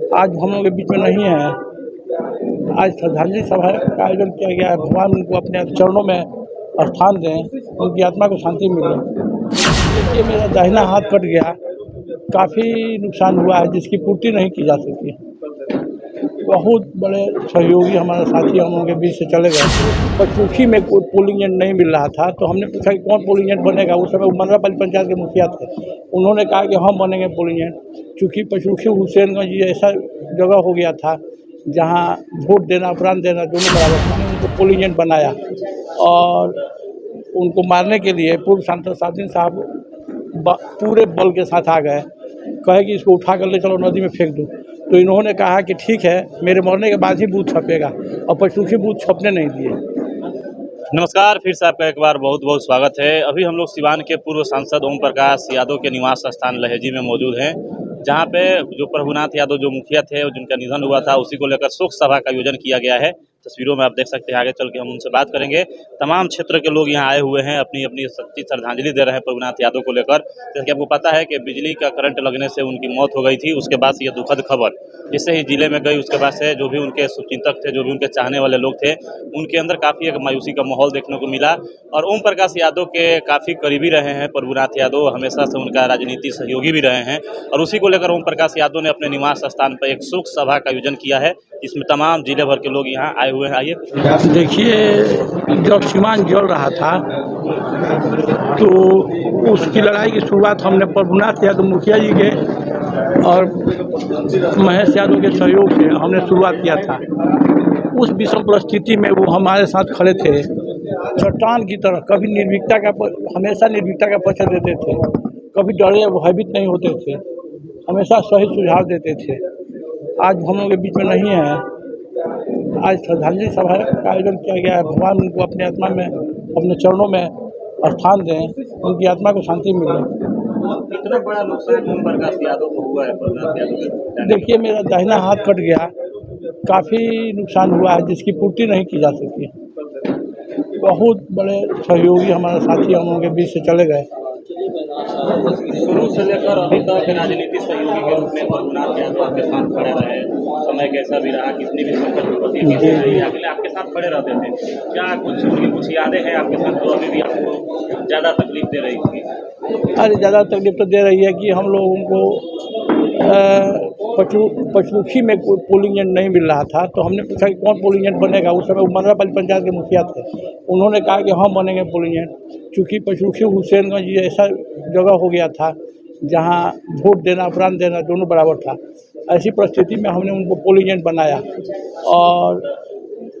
आज हम लोग के बीच में नहीं है। आज श्रद्धांजलि सभा का आयोजन किया गया है। भगवान उनको अपने चरणों में स्थान दें, उनकी आत्मा को शांति मिले। देखिए, मेरा दाहिना हाथ कट गया, काफ़ी नुकसान हुआ है जिसकी पूर्ति नहीं की जा सकती। बहुत बड़े सहयोगी हमारे साथी हम लोगों के बीच से चले गए। पचरुखी में कोई पोलिंग एजेंट नहीं मिल रहा था, तो हमने पूछा कि कौन पोलिंग एजेंट बनेगा। उस समय उमरवापल्ली पंचायत के मुखिया थे। उन्होंने कहा कि हम बनेंगे पोलिंग एजेंट। चूँकि पचरुखी हुसैनगंज ये ऐसा जगह हो गया था जहाँ वोट देना उपरांत देना दोनों बराबर था। हमने उनको पोलिंग एजेंट बनाया और उनको मारने के लिए पूर्व सांसद सादिन साहब पूरे बल के साथ आ गए। कहे कि इसको उठा कर ले चलो नदी में फेंक दो। तो इन्होंने कहा कि ठीक है, मेरे मरने के बाद ही बूथ छपेगा, और पचरुखी बूथ छपने नहीं दिए। नमस्कार, फिर से आपका एक बार बहुत बहुत स्वागत है। अभी हम लोग सिवान के पूर्व सांसद ओम प्रकाश यादव के निवास स्थान लहेजी में मौजूद हैं, जहां पे जो प्रभुनाथ यादव जो मुखिया थे जिनका निधन हुआ था, उसी को लेकर शोक सभा का आयोजन किया गया है। तस्वीरों में आप देख सकते हैं। आगे चल के हम उनसे बात करेंगे। तमाम क्षेत्र के लोग यहाँ आए हुए हैं, अपनी अपनी सच्ची श्रद्धांजलि दे रहे हैं प्रभुनाथ यादव को लेकर। जैसे कि आपको पता है कि बिजली का करंट लगने से उनकी मौत हो गई थी। उसके बाद से ये दुखद खबर जिससे ही जिले में गई, उसके बाद से जो भी उनके शुभचिंतक थे, जो भी उनके चाहने वाले लोग थे, उनके अंदर काफ़ी एक मायूसी का माहौल देखने को मिला। और ओम प्रकाश यादव के काफ़ी करीबी रहे हैं प्रभुनाथ यादव, हमेशा से उनका राजनीतिक सहयोगी भी रहे हैं। और उसी को लेकर ओम प्रकाश यादव ने अपने निवास स्थान पर एक शोक सभा का आयोजन किया है, जिसमें तमाम जिले भर के लोग यहाँ आए हुए हैं। आइए देखिए, जब सीमान जल रहा था तो उसकी लड़ाई की शुरुआत हमने प्रभुनाथ यादव मुखिया जी के और महेश यादव के सहयोग से हमने शुरुआत किया था। उस विषम परिस्थिति में वो हमारे साथ खड़े थे, चट्टान की तरह। कभी हमेशा निर्भीकता का पक्ष देते थे, कभी डरे भयभीत नहीं होते थे, हमेशा सही सुझाव देते थे। आज हम लोग के बीच में नहीं है। आज श्रद्धांजलि सभा का आयोजन किया गया है। भगवान उनको अपने आत्मा में अपने चरणों में स्थान दें, उनकी आत्मा को शांति मिले। इतना बड़ा नुकसान ओम प्रकाश यादव को हुआ है प्रभुनाथ यादव। देखिए, मेरा दाहिना हाथ कट गया, काफ़ी नुकसान हुआ है जिसकी पूर्ति नहीं की जा सकती। बहुत बड़े सहयोगी हमारे साथी हम लोगों के बीच से चले गए। शुरू से लेकर अभी तक राजनीतिक सहयोगी के रूप में प्रभुनाथ यादव आपके साथ खड़े रहे। समय कैसा भी रहा, कितनी भी संकट विपत्ति रही, अगले आपके साथ खड़े रहते थे। क्या कुछ यादें हैं आपके साथ जो अभी भी आपको ज़्यादा तकलीफ दे रही थी? अरे, ज़्यादा तकलीफ तो दे रही है कि हम लोगों को पचरुखी में कोई पोलिंग एजेंट नहीं मिल रहा था, तो हमने पूछा कि कौन पोलिंग एजेंट बनेगा। उस समय उमरवापल्ली पंचायत के मुखिया थे। उन्होंने कहा कि हम बनेंगे पोलिंग एजेंट। चूँकि पचरुखी हुसैनगंज ये ऐसा जगह हो गया था जहाँ वोट देना उपरांत देना दोनों बराबर था। ऐसी परिस्थिति में हमने उनको पोलिंग एजेंट बनाया और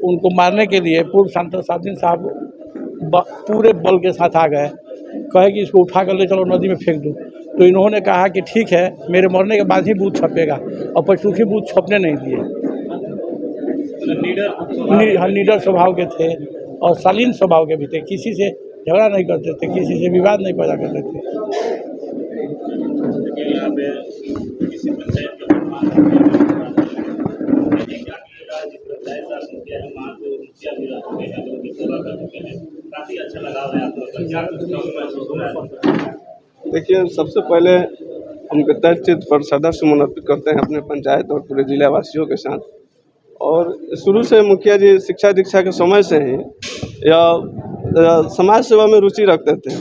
उनको मारने के लिए पूर्व सांसद सादिन साहब पूरे बल के साथ आ गए। कहे कि इसको उठा कर ले चलो नदी में फेंक दो। तो इन्होंने कहा कि ठीक है, मेरे मरने के बाद ही बूथ छपेगा, और पचरुखी बूथ छपने नहीं दिए। निडर स्वभाव के थे और शालीन स्वभाव के भी थे। किसी से झगड़ा नहीं करते थे, किसी से विवाद नहीं पैदा करते थे। देखिए, सबसे पहले हम कृतज्ञ पर श्रद्धा सुमन अर्पित करते हैं अपने पंचायत और पूरे जिला वासियों के साथ। और शुरू से मुखिया जी शिक्षा दीक्षा के समय से ही समाज सेवा में रुचि रखते थे,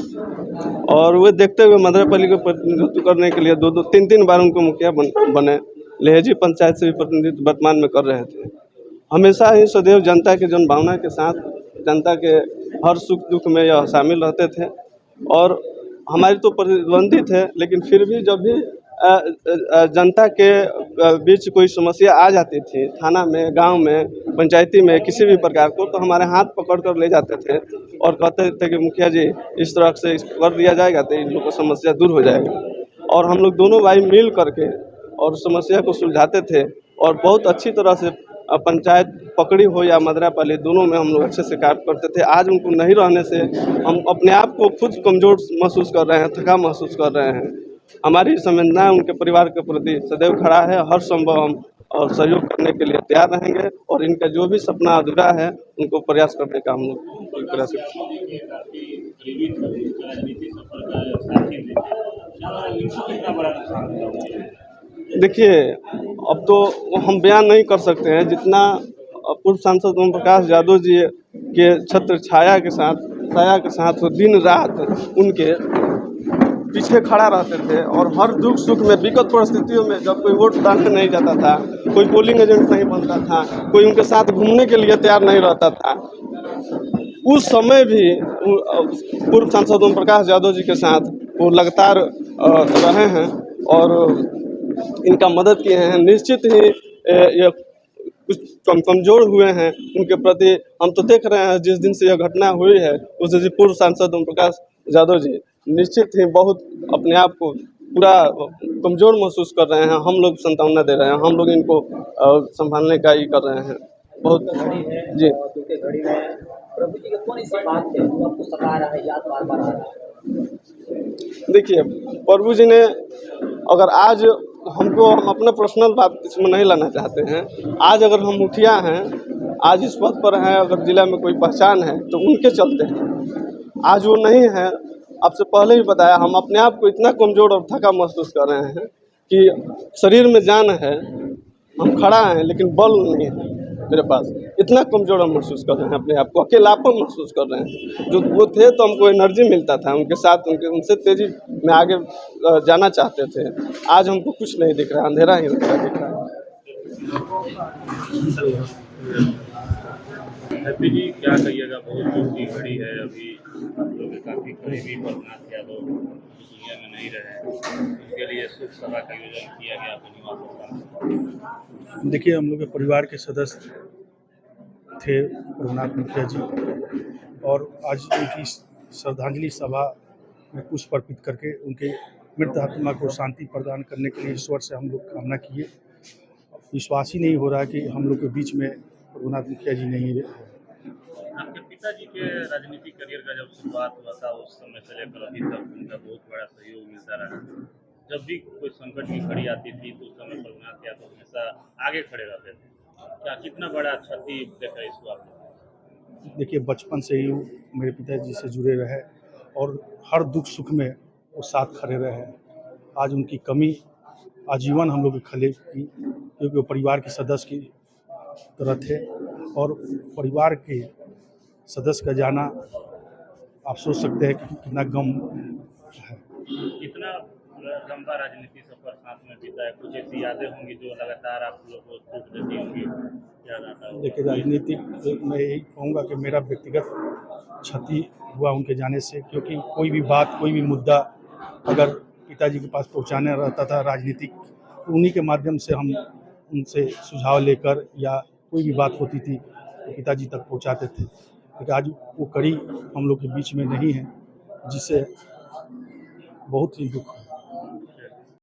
और वे देखते हुए मधुरापल्ली को प्रतिनिधित्व करने के लिए 2-3 बार उनको मुखिया बने। लहेजी पंचायत से भी प्रतिनिधित्व वर्तमान में कर रहे थे। हमेशा ही सदैव जनता के जनभावना के साथ, जनता के हर सुख दुख में यह शामिल रहते थे। और हमारी तो प्रतिद्वंदी थे, लेकिन फिर भी जब भी जनता के बीच कोई समस्या आ जाती थी, थाना में, गांव में, पंचायती में, किसी भी प्रकार को, तो हमारे हाथ पकड़ कर ले जाते थे और कहते थे कि मुखिया जी इस तरह से कर दिया जाएगा तो इन लोगों को समस्या दूर हो जाएगी। और हम लोग दोनों भाई मिल करके और समस्या को सुलझाते थे, और बहुत अच्छी तरह से पंचायत पकड़ी हो या मधुरापल्ली, दोनों में हम लोग अच्छे से कार्य करते थे। आज उनको नहीं रहने से हम अपने आप को खुद कमज़ोर महसूस कर रहे हैं, थका महसूस कर रहे हैं। हमारी संवेदना उनके परिवार के प्रति सदैव खड़ा है। हर संभव हम और सहयोग करने के लिए तैयार रहेंगे, और इनका जो भी सपना अधूरा है उनको प्रयास करने का हम लोग प्रयास करेंगे। देखिए, अब तो हम बयान नहीं कर सकते हैं जितना पूर्व सांसद ओम प्रकाश यादव जी के छत्र छाया के साथ वो दिन रात उनके पीछे खड़ा रहते थे और हर दुख सुख में विकट परिस्थितियों में जब कोई वोट डालने नहीं जाता था, कोई पोलिंग एजेंट नहीं बनता था, कोई उनके साथ घूमने के लिए तैयार नहीं रहता था, उस समय भी पूर्व सांसद ओम प्रकाश यादव जी के साथ वो लगातार रहे हैं और इनका मदद किए हैं। निश्चित ही ये कुछ कमज़ोर हुए हैं उनके प्रति। हम तो देख रहे हैं जिस दिन से यह घटना हुई है उस दिन से पूर्व सांसद ओम प्रकाश यादव जी निश्चित ही बहुत अपने आप को पूरा कमज़ोर महसूस कर रहे हैं। हम लोग सांत्वना दे रहे हैं, हम लोग इनको संभालने का ही कर रहे हैं बहुत जी। घड़ी में प्रभु जी की कौन सी बात है जो आपको सता रहा है, याद बार बार आ रहा है? देखिए, प्रभु जी ने अगर आज हम अपना पर्सनल बात इसमें नहीं लाना चाहते हैं। आज अगर हम मुखिया हैं, आज इस पद पर हैं, अगर जिला में कोई पहचान है तो उनके चलते हैं। आज वो नहीं है, आपसे पहले ही बताया, हम अपने आप को इतना कमज़ोर और थका महसूस कर रहे हैं कि शरीर में जान है, हम खड़ा हैं लेकिन बल नहीं है मेरे पास। इतना कमज़ोर हम महसूस कर रहे हैं, अपने आप को अकेलापन महसूस कर रहे हैं। जो वो थे तो हमको एनर्जी मिलता था, उनके साथ उनसे तेज़ी में आगे जाना चाहते थे। आज हमको कुछ नहीं दिख रहा, अंधेरा ही दिख रहा है। हैप्पी जी, क्या कहिएगा? बहुत दुख की घड़ी है, अभी आप लोग काफ़ी करीबी प्रभुनाथ यादव दुनिया में नहीं रहे, उसके लिए शोक सभा का आयोजन किया गया आपके निवास स्थान। देखिए, हम लोग के परिवार के सदस्य थे प्रभुनाथ मुखिया जी, और आज उनकी श्रद्धांजलि सभा में पुष्प अर्पित करके उनके मृत आत्मा को शांति प्रदान करने के लिए ईश्वर से हम लोग कामना किए। विश्वास ही नहीं हो रहा कि हम लोग के बीच में प्रभुनाथ मुखिया जी नहीं रहे। आपके पिताजी के राजनीतिक करियर का जब शुरुआत हुआ था उस समय से लेकर अभी तक उनका बहुत बड़ा सहयोग मिलता रहा। जब भी कोई संकट की घड़ी आती थी तो उस समय प्रभुनाथ यादव हमेशा आगे खड़े रहते थे। क्या कितना बड़ा क्षति देखा इसको आपने? देखिए, बचपन से ही मेरे पिताजी से जुड़े रहे और हर दुख सुख में वो साथ खड़े रहे। आज उनकी कमी आजीवन हम लोग के खले की, क्योंकि वो परिवार के सदस्य की तरह थे और परिवार के सदस्य का जाना आप सोच सकते हैं कि कितना गम है। कितना लंबा राजनीति सफर साथ में बीता है, कुछ ऐसी यादें होंगी जो लगातार आप लोग को दुख देती होंगी, याद आता है? देखिए, राजनीतिक मैं यही कहूँगा कि मेरा व्यक्तिगत क्षति हुआ उनके जाने से, क्योंकि कोई भी बात, कोई भी मुद्दा अगर पिताजी के पास पहुँचाना रहता था राजनीतिक, तो उन्हीं के माध्यम से हम उनसे सुझाव लेकर या कोई भी बात होती थी तो पिताजी तक पहुँचाते थे। लेकिन आज वो कड़ी हम लोग के बीच में नहीं है, जिससे बहुत ही दुख है।